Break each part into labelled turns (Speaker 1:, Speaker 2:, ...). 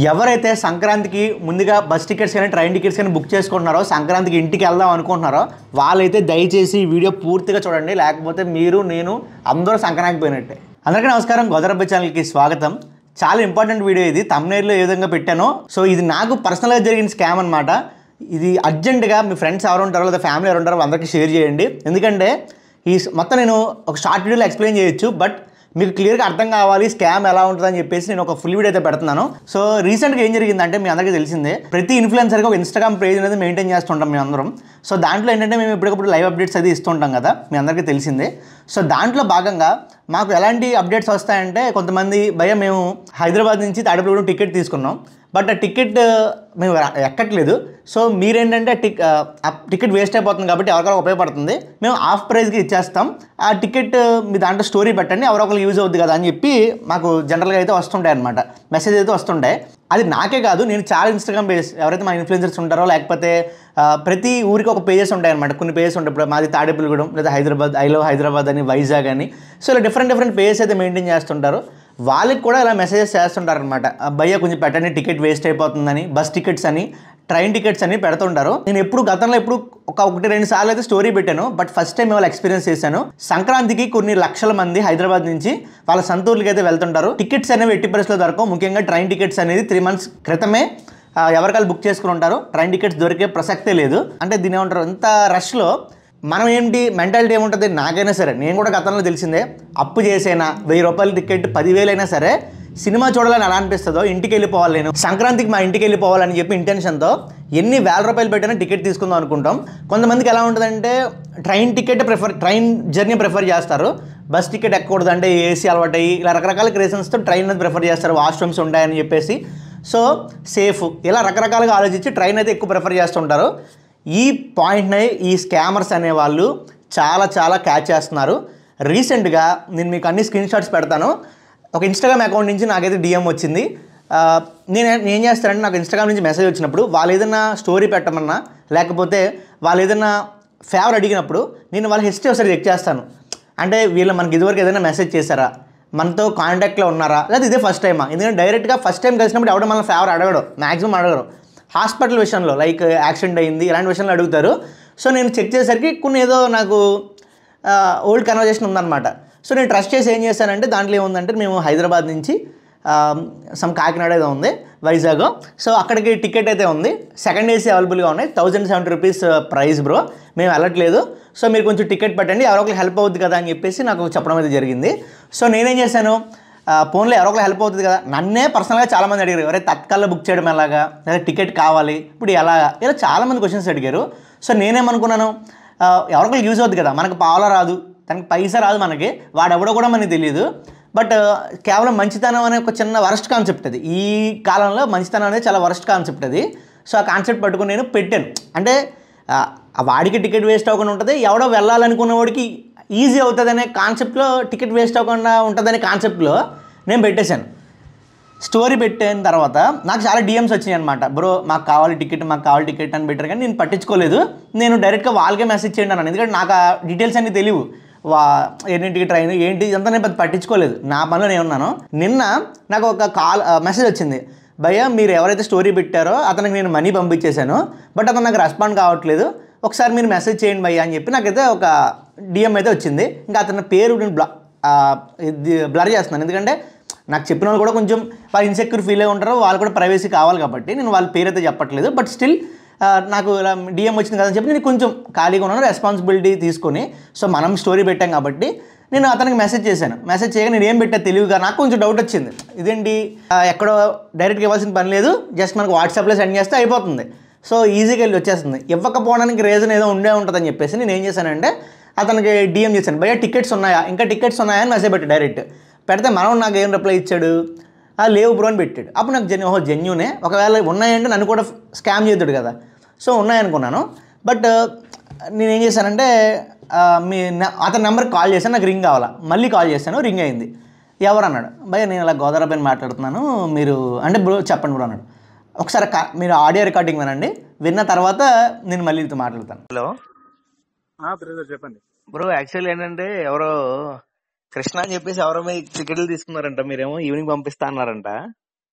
Speaker 1: ఎవరైతే సంక్రాంతికి ముందుగా బస్ టికెట్స్ కానీ ట్రైన్ టికెట్స్ కానీ బుక్ చేసుకుంటున్నారో సంక్రాంతికి ఇంటికి వెళ్దాం అనుకుంటున్నారో వాళ్ళైతే దయచేసి వీడియో పూర్తిగా చూడండి, లేకపోతే మీరు నేను అందరూ సంక్రాంతికి పోయినట్టే. అందరికీ నమస్కారం, గోదరబ్బ ఛానల్కి స్వాగతం. చాలా ఇంపార్టెంట్ వీడియో ఇది, థంబ్నెయిల్లో ఏ విధంగా పెట్టానో. సో ఇది నాకు పర్సనల్గా జరిగిన స్కామ్ అనమాట. ఇది అర్జెంటుగా మీ ఫ్రెండ్స్ ఎవరు ఉంటారో లేదా ఫ్యామిలీ ఎవరు ఉంటారో అందరికీ షేర్ చేయండి. ఎందుకంటే ఈ మొత్తం నేను ఒక షార్ట్ వీడియోలో ఎక్స్ప్లెయిన్ చేయొచ్చు, బట్ మీకు క్లియర్గా అర్థం కావాలి స్కామ్ ఎలా ఉంటుందని చెప్పేసి నేను ఒక ఫుల్ వీడియో అయితే పెడుతున్నాను. సో రీసెంట్గా ఏం జరిగిందంటే మీ అందరికీ తెలిసిందే, ప్రతి ఇన్ఫ్లుయెన్సర్గా ఒక ఇన్స్టాగ్రామ్ పేజ్ అనేది మెయింటైన్ చేస్తుంటాం మేము అందరం. సో దాంట్లో ఏంటంటే మేము ఎప్పటికప్పుడు లైవ్ అప్డేట్స్ అది ఇస్తుంటాం కదా, మీ అందరికీ తెలిసిందే. సో దాంట్లో భాగంగా మాకు ఎలాంటి అప్డేట్స్ వస్తాయంటే, కొంతమంది భయ మేము హైదరాబాద్ నుంచి తాడేపల్లిగూడెం టికెట్ తీసుకున్నాం, బట్ ఆ టికెట్ మేము ఎక్కట్లేదు. సో మీరేంటంటే టికెట్ వేస్ట్ అయిపోతుంది కాబట్టి ఎవరికైనా ఉపయోగపడుతుంది, మేము హాఫ్ ప్రైస్కి ఇచ్చేస్తాం, ఆ టికెట్ మీ దాంట్లో స్టోరీ పెట్టండి, ఎవరొకరు యూజ్ అవుద్ది కదా అని చెప్పి మాకు జనరల్గా అయితే వస్తుంటాయి అనమాట, మెసేజ్ అయితే వస్తుంటాయి. అది నాకే కాదు, నేను చాలా ఇన్స్టాగ్రామ్ పేజెస్ ఎవరైతే మా ఇన్ఫ్లుయెన్సర్స్ ఉంటారో, లేకపోతే ప్రతి ఊరికి ఒక పేజెస్ ఉంటాయి అనమాట. కొన్ని పేజెస్ ఉంటాయి, ఇప్పుడు మాది తాడేపల్లిగూడెం లేదా హైదరాబాద్, ఐ లవ్ హైదరాబాద్ అని, వైజాగ్ అని, సో ఇలా డిఫరెంట్ పేజెస్ అయితే మెయింటైన్ చేస్తుంటారు. వాళ్ళకి కూడా ఇలా మెసేజెస్ చేస్తుంటారు అనమాట, భయ్య కొంచెం పెట్టండి టికెట్ వేస్ట్ అయిపోతుందని, బస్ టికెట్స్ అని, ట్రైన్ టికెట్స్ అని పెడుతుంటారు. నేను ఎప్పుడు గతంలో ఒకటి రెండు సార్లు అయితే స్టోరీ పెట్టాను, బట్ ఫస్ట్ టైం ఇవాళ ఎక్స్పీరియన్స్ చేశాను. సంక్రాంతికి కొన్ని లక్షల మంది హైదరాబాద్ నుంచి వాళ్ళ సొంతూర్లకి అయితే వెళ్తుంటారు. టికెట్స్ అనేవి ఎట్టి పరిస్థితుల్లో దొరకవు. ముఖ్యంగా ట్రైన్ టికెట్స్ అనేది 3 months క్రితమే ఎవరికాలు బుక్ చేసుకుని ఉంటారు. ట్రైన్ టికెట్స్ దొరికే ప్రసక్తే లేదు. అంటే దీని ఏమంటారు, ఇంత రష్లో మనం ఏంటి మెంటాలిటీ ఏముంటుంది, నాకైనా సరే, నేను కూడా గతంలో తెలిసిందే, అప్పు చేసైనా 1000 రూపాయల టికెట్ 10,000 అయినా సరే సినిమా చూడాలని ఎలా అనిపిస్తుందో, ఇంటికి వెళ్ళిపోవాలి, నేను సంక్రాంతికి మా ఇంటికి వెళ్ళిపోవాలని చెప్పి ఇంటెన్షన్తో ఎన్ని వేల రూపాయలు పెట్టినా టికెట్ తీసుకుందాం అనుకుంటాం. కొంతమందికి ఎలా ఉంటుందంటే train ticket train journey prefer చేస్తారు, బస్ టికెట్ ఎక్కకూడదు అంటే ఏసీ అలవాటు అయ్యి ఇలా రకరకాల రీజన్స్తో ట్రైన్ అనేది ప్రిఫర్ చేస్తారు, వాష్రూమ్స్ ఉంటాయని చెప్పేసి, సో సేఫ్, ఇలా రకరకాలుగా ఆలోచించి ట్రైన్ అయితే ఎక్కువ ప్రిఫర్ చేస్తుంటారు. ఈ పాయింట్ని ఈ స్కామర్స్ అనేవాళ్ళు చాలా క్యాచ్ చేస్తున్నారు. రీసెంట్గా నేను మీకు అన్ని స్క్రీన్ షాట్స్ పెడతాను. ఒక ఇన్స్టాగ్రామ్ అకౌంట్ నుంచి నాకైతే డిఎం వచ్చింది. నేను ఏం చేస్తానంటే, నాకు ఇన్స్టాగ్రామ్ నుంచి మెసేజ్ వచ్చినప్పుడు వాళ్ళు ఏదైనా స్టోరీ పెట్టమన్నా, లేకపోతే వాళ్ళు ఏదైనా ఫేవర్ అడిగినప్పుడు నేను వాళ్ళ హిస్టరీ ఒకసారి చెక్ చేస్తాను. అంటే వీళ్ళు మనకి ఇదివరకు ఏదైనా మెసేజ్ చేశారా, మనతో కాంటాక్ట్లో ఉన్నారా, లేదా ఇదే ఫస్ట్ టైమా. ఎందుకంటే డైరెక్ట్గా ఫస్ట్ టైం కలిసినప్పుడు ఎవడో మన ఫేవర్ అడగడం, మ్యాక్సిమం అడగరు. హాస్పిటల్ విషయంలో లైక్ యాక్సిడెంట్ అయింది ఇలాంటి విషయంలో అడుగుతారు. సో నేను చెక్ చేసేసరికి కొన్ని ఏదో నాకు ఓల్డ్ కన్వర్జేషన్ ఉందన్నమాట. సో నేను ట్రస్ట్ చేసి ఏం చేశానంటే, దాంట్లో ఏముందంటే మేము హైదరాబాద్ నుంచి కాకినాడ ఏదో ఉంది, వైజాగ్, సో అక్కడికి టికెట్ అయితే ఉంది, సెకండ్ ఏసీ అవైలబుల్గా ఉన్నాయి, 1070 రూపీస్ ప్రైస్ బ్రో, మేము వెళ్ళట్లేదు, సో మీరు కొంచెం టికెట్ పెట్టండి, ఎవరొకరికి హెల్ప్ అవుతుంది కదా అని చెప్పేసి నాకు చెప్పడం అయితే జరిగింది. సో నేనేం చేశాను, ఫోన్లో ఎవరొకరు హెల్ప్ అవుతుంది కదా, నన్నే పర్సనల్గా చాలామంది అడిగారు, ఎవరైతే తత్కాల్లో బుక్ చేయడం ఎలాగా, లేదా టికెట్ కావాలి ఇప్పుడు ఎలాగా, ఇలా చాలామంది క్వశ్చన్స్ అడిగారు. సో నేనేమనుకున్నాను, ఎవరికైనా యూజ్ అవుతుంది కదా, మనకు పావలా రాదు, తనకి పైసా రాదు, మనకి వాడెవడో కూడా మనకి తెలియదు, బట్ కేవలం మంచితనం అనే ఒక చిన్న వరస్ట్ కాన్సెప్ట్ అది. ఈ కాలంలో మంచితనం అనేది చాలా వరస్ట్ కాన్సెప్ట్ అది. సో ఆ కాన్సెప్ట్ పట్టుకుని నేను పెట్టాను. అంటే వాడికి టికెట్ వేస్ట్ అవ్వకుండా ఉంటుంది, ఎవడో వెళ్ళాలనుకున్న వాడికి ఈజీ అవుతుంది అనే కాన్సెప్ట్లో, టికెట్ వేస్ట్ అవ్వకుండా ఉంటుందనే కాన్సెప్ట్లో నేను పెట్టేశాను. స్టోరీ పెట్టిన తర్వాత నాకు చాలా డిఎమ్స్ వచ్చినాయి అనమాట, బ్రో మాకు కావాలి టికెట్ అని పెట్టారు, కానీ నేను పట్టించుకోలేదు. నేను డైరెక్ట్గా వాళ్ళకే మెసేజ్ చేయండి అన్నాను, ఎందుకంటే నాకు ఆ డీటెయిల్స్ అన్నీ తెలియవు, ఎన్నింటికి ట్రైన్ ఏంటి ఇదంతా నేను పట్టించుకోలేదు, నా పనిలో నేను ఉన్నాను. నిన్న నాకు ఒక మెసేజ్ వచ్చింది, భయ్య మీరు ఎవరైతే స్టోరీ పెట్టారో అతనికి నేను మనీ పంపించేశాను, బట్ అతను నాకు రెస్పాండ్ కావట్లేదు, ఒకసారి మీరు మెసేజ్ చేయండి భయ్య అని చెప్పి నాకైతే ఒక డిఎం అయితే వచ్చింది. ఇంకా అతని పేరు నేను బ్లర్ చేస్తున్నాను, ఎందుకంటే నాకు చెప్పిన వాళ్ళు కూడా కొంచెం వాళ్ళు ఇన్సెక్యూర్ ఫీల్ అయి ఉంటారు, వాళ్ళు కూడా ప్రైవసీ కావాలి కాబట్టి నేను వాళ్ళ పేరు అయితే చెప్పట్లేదు. బట్ స్టిల్ నాకు ఇలా డిఎం వచ్చింది కదని చెప్పి నేను కొంచెం ఖాళీగా ఉన్నాను, రెస్పాన్సిబిలిటీ తీసుకొని. సో మనం స్టోరీ పెట్టాం కాబట్టి నేను అతనికి మెసేజ్ చేశాను. మెసేజ్ చేయగా నేను ఏం పెట్టా తెలివిగా, నాకు కొంచెం డౌట్ వచ్చింది, ఇదేంటి ఎక్కడో డైరెక్ట్గా ఇవ్వాల్సిన పని లేదు, జస్ట్ మనకు వాట్సాప్లో సెండ్ చేస్తే అయిపోతుంది, సో ఈజీగా వెళ్ళి వచ్చేస్తుంది. ఇవ్వకపోవడానికి రీజన్ ఏదో ఉండే ఉంటుందని చెప్పేసి నేను ఏం చేశానంటే అతనికి డిఎం చేశాను, భయ్య టికెట్స్ ఉన్నాయా, ఇంకా టికెట్స్ ఉన్నాయా అని మెసేజ్ పెట్టి డైరెక్ట్ పెడితే మనం నాకు ఏం రిప్లై ఇచ్చాడు, లేవు బ్రో అని పెట్టాడు. అప్పుడు నాకు జెన్యూనే, ఒకవేళ ఉన్నాయంటే నన్ను కూడా స్కామ్ చేద్దాడు కదా, సో ఉన్నాయనుకున్నాను. బట్ నేనేం చేశానంటే అతని నెంబర్కి కాల్ చేశాను, నాకు రింగ్ కావాలా, మళ్ళీ కాల్ చేశాను, రింగ్ అయింది. ఎవరు అన్నాడు, భయ్య నేను ఇలా గోదావరి మాట్లాడుతున్నాను, మీరు అంటే బ్రో చెప్పండి బ్రో అన్నాడు. ఒకసారి మీరు ఆడియో రికార్డింగ్ వినండి, విన్న తర్వాత నేను మళ్ళీ మాట్లాడతాను. హలో
Speaker 2: చెప్పండి
Speaker 1: బ్రో, యాక్చువల్ ఏంటంటే ఎవరో కృష్ణ అని చెప్పేసి ఎవరో మీ టికెట్లు తీసుకున్నారంట, మీరేమో ఈవినింగ్ పంపిస్తా అన్నారంట.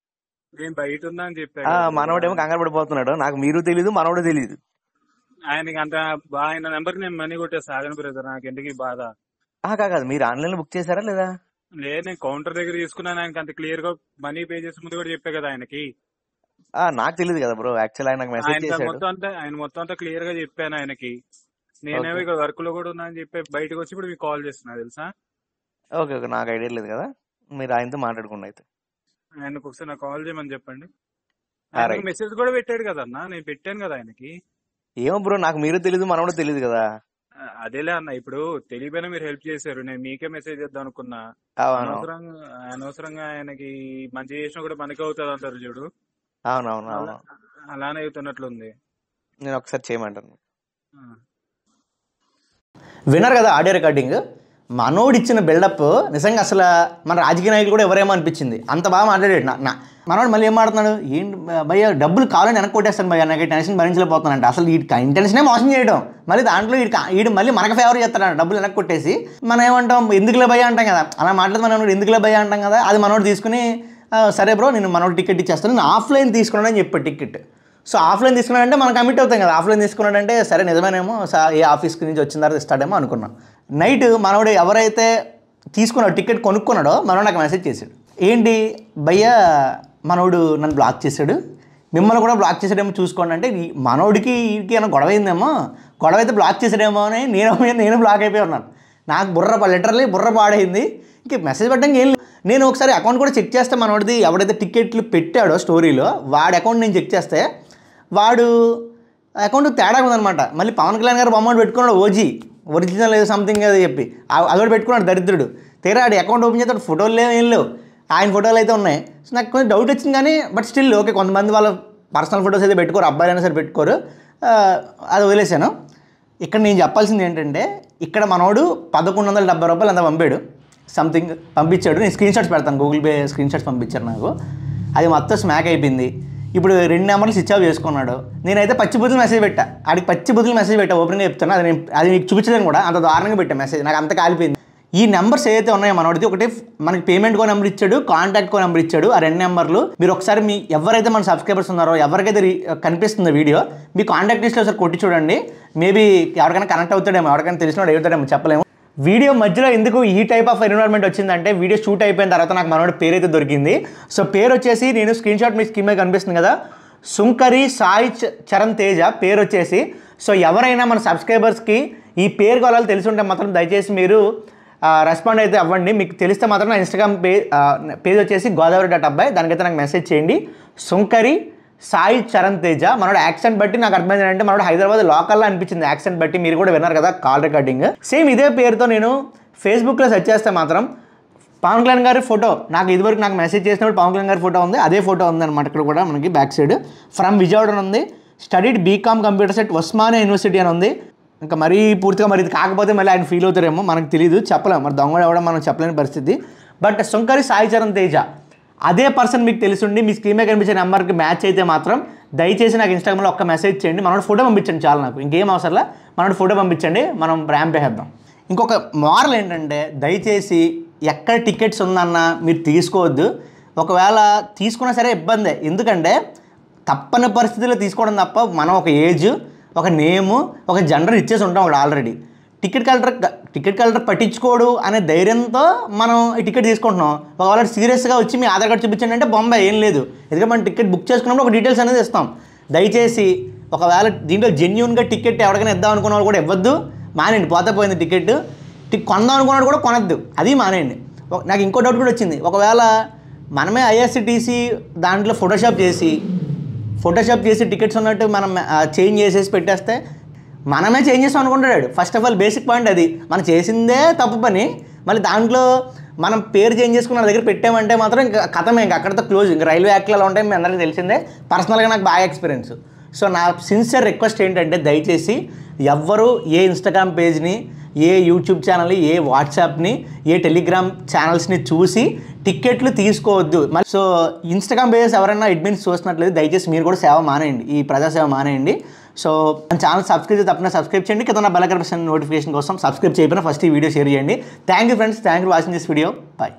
Speaker 2: నేను బయట ఉన్నా అని చెప్పా కదా బ్రదర్.
Speaker 3: మనోడేమో కంగారు పడిపోతున్నాడు. నాకు మీరు తెలీదు, మనోడు తెలీదు.
Speaker 2: ఆయనకి అంత ఆయన నెంబర్ నేను మనీ కొట్టేస్తా ఆగను బ్రదర్, నాకు ఎందుకు ఈ బాధ.
Speaker 3: కాదు, మీరు ఆన్లైన్ లో బుక్ చేశారా లేదా?
Speaker 2: లేదు, నేను కౌంటర్ దగ్గర తీసుకున్నాను. ఆయనకి అంత క్లియర్ గా మనీ పే చేసే ముందు కూడా చెప్పా కదా ఆయనకి.
Speaker 3: నాకు తెలియదు కదా బ్రో. యాక్చువల్ ఆయన నాకు మెసేజ్ చేశాడు.
Speaker 2: మొత్తం అంతా క్లియర్ గా చెప్పాను ఆయనకి. నేనేమో ఇక్కడ వర్క్ లో కూడా ఉన్నా అని చెప్పి బయటకు వచ్చి ఇప్పుడు మీకు కాల్ చేస్తున్నా తెలుసా.
Speaker 3: ఓకే, నాకు ఐడియా లేదు కదా. మీరు ఆయనతో మాట్లాడుకున్నా అయితే.
Speaker 2: ఆయనకు ఒకసారి నాకు కాల్ చేయమని చెప్పండి.
Speaker 3: రైట్.
Speaker 2: మెసేజ్ కూడా పెట్టాడు కదా అన్న, నేను పెట్టాను కదా ఆయనకి.
Speaker 3: ఏమో బ్రో, నాకు మీరు తెలీదు, మనోడు తెలీదు కదా.
Speaker 2: అదేలే అన్న, ఇప్పుడు తెలియపోయినా మీరు హెల్ప్ చేశారు, నేను మీకే మెసేజ్ చేద్దాం అనుకున్నా. అనవసరంగా ఆయనకి మంచి చేసినా కూడా మనకి అవుతుంది అంటారు చూడు.
Speaker 3: అవునవును,
Speaker 2: అలానే అవుతున్నట్లుంది.
Speaker 3: నేను ఒకసారి చేయమంటాను.
Speaker 1: విన్నారు కదా ఆడియో రికార్డింగ్. మనోడు ఇచ్చిన బిల్డప్ నిజంగా అసలు మన రాజకీయ నాయకులు కూడా ఎవరేమో అనిపించింది. అంత బాగా మాట్లాడాడు. మనోడు మళ్ళీ ఏం మాట్లాడుతున్నాడు, ఏంటి భయ్య డబ్బులు కావాలని వెనక్కి కొట్టేస్తాను భయ్య, నాకు టెన్షన్ భరించలేకపోతానంట. అసలు వీటి ఇంటెన్షనే మోసం చేయడం. మళ్ళీ దాంట్లో వీడు మళ్ళీ మనకు ఫేవర్ చేస్తాడు, డబ్బులు వెనక్కి కొట్టేసి. మనం ఏమంటాం, ఎందుకులే భయ్య అంటాం కదా. అలా మాట్లాడితే మనం ఎందుకులే భయ్య అంటాం కదా. అది మనోడు తీసుకుని సరే బ్రో నేను మనోడు టికెట్ ఇచ్చేస్తాను, నేను ఆఫ్లైన్ తీసుకున్నాడని చెప్పాడు టికెట్. సో ఆఫ్లైన్ తీసుకున్నాడంటే మనం కమిట్ అవుతాం కదా. ఆఫ్లైన్ తీసుకున్నాడంటే సరే నిజమేనేమో, ఏ ఆఫీస్కి నుంచి వచ్చిన తర్వాత ఇస్తాడేమో అనుకున్నాం. నైట్ మనోడు ఎవరైతే తీసుకున్నాడో టికెట్ కొనుక్కున్నాడో మనోడు నాకు మెసేజ్ చేశాడు. ఏంటి భయ్య మనోడు నన్ను బ్లాక్ చేశాడు, మిమ్మల్ని కూడా బ్లాక్ చేసాడేమో చూసుకోండి అంటే. మనోడికి వీడికి ఏమైనా గొడవ అయిందేమో, గొడవ అయితే బ్లాక్ చేసాడేమో అని నేను బ్లాక్ అయిపోయి ఉన్నాను. నాకు లిటరల్లీ బుర్ర పాడైంది. ఇంక మెసేజ్ పెట్టడానికి ఏం లేదు. నేను ఒకసారి అకౌంట్ కూడా చెక్ చేస్తే మనోడిది ఎవడైతే టికెట్లు పెట్టాడో స్టోరీలో వాడి అకౌంట్ నేను చెక్ చేస్తే వాడు అకౌంట్ తేడా ఉందనమాట. మళ్ళీ పవన్ కళ్యాణ్ గారు బొమ్మ పెట్టుకున్నాడు, ఒరిజినల్ ఏదో సంథింగ్ అది చెప్పి అదొకటి పెట్టుకున్నాడు దరిద్రుడు. తీరా ఆడి అకౌంట్ ఓపెన్ చేస్తే ఫోటోలు లేవు, ఏం లేవు, ఆయన ఫోటోలు అయితే ఉన్నాయి. సో నాకు కొంచెం డౌట్ వచ్చింది. కానీ బట్ స్టిల్ ఓకే, కొంతమంది వాళ్ళ పర్సనల్ ఫొటోస్ అయితే పెట్టుకోరు, అబ్బాయిలైనా సరే పెట్టుకోరు, అది వదిలేశాను. ఇక్కడ నేను చెప్పాల్సింది ఏంటంటే, ఇక్కడ మనోడు 1170 రూపాయలు అంత పంపాడు, సంథింగ్ పంపించాడు. నేను స్క్రీన్ షాట్స్ పెడతాను, గూగుల్ పే స్క్రీన్ షాట్స్ పంపించారు నాకు. అది మొత్తం స్మాక్ అయిపోయింది. ఇప్పుడు 2 నెంబర్లు స్విచ్ ఆఫ్ చేసుకున్నాడు. నేనైతే పచ్చి బుద్ధులు మెసేజ్ పెట్టా, ఆడికి పచ్చి బుద్ధులు మెసేజ్ పెట్టా, ఓపెన్గా చెప్తాను. అది మీకు చూపించలేను కూడా, అంత దారుణంగా పెట్టా మెసేజ్. నాకు అంత కాలిపోయింది. ఈ నెంబర్స్ ఏదైతే ఉన్నాయో మనోడిది, ఒకటి మనకి పేమెంట్ కో నెంబర్ ఇచ్చాడు, కాంటాక్ట్ కో నెంబర్ ఇచ్చాడు. ఆ 2 నెంబర్లు మీరు ఒకసారి మీ ఎవరైతే మన సబ్స్క్రైబర్స్ ఉన్నారో, ఎవరికైతే కనిపిస్తుందో వీడియో, మీ కాంటాక్ట్ లిస్ట్లో ఒకసారి కొట్టి చూడండి. మేబీ ఎవరికైనా కనెక్ట్ అవుతాడేమో, ఎవరికైనా తెలిసినోడు అవుతాడేమో, చెప్పలేము. వీడియో మధ్యలో ఎందుకు ఈ టైప్ ఆఫ్ ఎన్విరాన్మెంట్ వచ్చిందంటే, వీడియో షూట్ అయిపోయిన తర్వాత నాకు మనోడి పేరు అయితే దొరికింది. సో పేరు వచ్చేసి, నేను స్క్రీన్ షాట్ మీ స్క్రీన్ మీద కనిపిస్తుంది కదా, సుంకరి సాయి చరణ్ తేజ పేరు వచ్చేసి. సో ఎవరైనా మన సబ్స్క్రైబర్స్కి ఈ పేరు కావాలో తెలిసి ఉంటే మాత్రం దయచేసి మీరు రెస్పాండ్ అయితే అవ్వండి. మీకు తెలిస్తే మాత్రం నా ఇన్స్టాగ్రామ్ పేజ్ వచ్చేసి godavari.abbai, దానికైతే నాకు మెసేజ్ చేయండి. సుంకరి సాయి చరణ్ తేజ. మనోడు యాక్సెంట్ బట్టి నాకు అర్థమైంది ఏంటంటే, మనోడు హైదరాబాద్ లోకల్లో అనిపించింది యాక్సెంట్ బట్టి. మీరు కూడా విన్నారు కదా కాల్ రికార్డింగ్. సేమ్ ఇదే పేరుతో నేను ఫేస్బుక్లో సెర్చ్ చేస్తే మాత్రం పవన్ కళ్యాణ్ గారి ఫోటో, నాకు ఇదివరకు నాకు మెసేజ్ చేసినప్పుడు పవన్ కళ్యాణ్ గారి ఫోటో ఉంది, అదే ఫోటో ఉంది అనమాట. ఇక్కడ కూడా మనకి బ్యాక్ సైడ్ ఫ్రమ్ విజయవాడ అని ఉంది. Studied BCom computer set Osmania university అని ఉంది. ఇంకా మరీ పూర్తిగా మరి ఇది కాకపోతే మళ్ళీ ఆయన ఫీల్ అవుతారేమో, మనకు తెలియదు, చెప్పలేము. మరి దొంగ ఎవడం మనం చెప్పలేని పరిస్థితి. బట్ సుంకరి సాయి చరణ్ తేజ అదే పర్సన్ మీకు తెలిసిండి, మీ స్క్రీన్ మీద కనిపించే నెంబర్కి మ్యాచ్ అయితే మాత్రం దయచేసి నాకు ఇన్స్టాగ్రామ్లో ఒక్క మెసేజ్ చేయండి. మనోడు ఫోటో పంపించండి చాలు, నాకు ఇంకేం అవసరంలా. మనోడు ఫోటో పంపించండి, మనం ర్యాంప్ వేద్దాం. ఇంకొక మోరల్ ఏంటంటే, దయచేసి ఎక్కడ టికెట్స్ ఉందన్నా మీరు తీసుకోవద్దు. ఒకవేళ తీసుకున్నా సరే ఇబ్బందే, ఎందుకంటే తప్పని పరిస్థితుల్లో తీసుకోవడం తప్ప. మనం ఒక ఏజ్, ఒక నేము, ఒక జెండర్ ఇచ్చేసి ఉంటాం ఒకటి ఆల్రెడీ. టికెట్ కలెక్టర్ పట్టించుకోడు అనే ధైర్యంతో మనం ఈ టికెట్ తీసుకుంటున్నాం. ఒకవేళ సీరియస్గా వచ్చి మీ ఆధార్ కార్డు చూపించండి అంటే బొంబాయి ఏం లేదు. ఎందుకంటే మనం టికెట్ బుక్ చేసుకున్నప్పుడు ఒక డీటెయిల్స్ అనేది ఇస్తాం. దయచేసి ఒకవేళ దీంట్లో జెన్యూన్గా టికెట్ ఎవరికైనా ఇద్దాం అనుకున్న వాళ్ళు కూడా ఇవ్వద్దు, మానేయండి. పోతే పోయింది టికెట్. కొందాం అనుకున్నాడు కూడా కొనద్దు, అది మానేయండి. నాకు ఇంకో డౌట్ కూడా వచ్చింది, ఒకవేళ మనమే ఐఆర్సిటీసీ దాంట్లో ఫోటోషాప్ చేసి టికెట్స్ ఉన్నట్టు మనం చేంజ్ చేసేసి పెట్టేస్తే మనమే చేంజ్ చేస్తాం అనుకుంటాడు. First of all basic point అది, మనం చేసిందే తప్పు పని. మళ్ళీ దాంట్లో మనం పేరు చేంజ్ చేసుకున్న దగ్గర పెట్టామంటే మాత్రం ఇంకా కథమే, ఇంకా అక్కడితో క్లోజ్. ఇంకా రైల్వే యాక్ట్లో ఉంటాయి, మీ అందరికీ తెలిసిందే. పర్సనల్గా నాకు బాగా ఎక్స్పీరియన్స్. సో నా సిన్సియర్ రిక్వెస్ట్ ఏంటంటే, దయచేసి ఎవ్వరూ ఏ ఇన్స్టాగ్రామ్ పేజ్ని, ఏ యూట్యూబ్ ఛానల్ని, ఏ వాట్సాప్ని, ఏ టెలిగ్రామ్ ఛానల్స్ని చూసి టికెట్లు తీసుకోవద్దు. సో ఇన్స్టాగ్రామ్ పేజెస్ ఎవరైనా అడ్మిన్స్ చూసినట్లయితే దయచేసి మీరు కూడా సేవ మానేయండి, ఈ ప్రజాసేవ మానేయండి. సో మన ఛానల్ సబ్స్క్రైబ్ తప్పకుండా సబ్స్క్రైబ్ చేయండి. కింద బెల్ ఐకాన్ నోటిఫికేషన్ కోసం సబ్స్క్రైబ్ చేయకపోయినా ఫస్ట్ ఈ వీడియో షేర్ చేయండి. Thank you friends, thank you watching this video. Bye.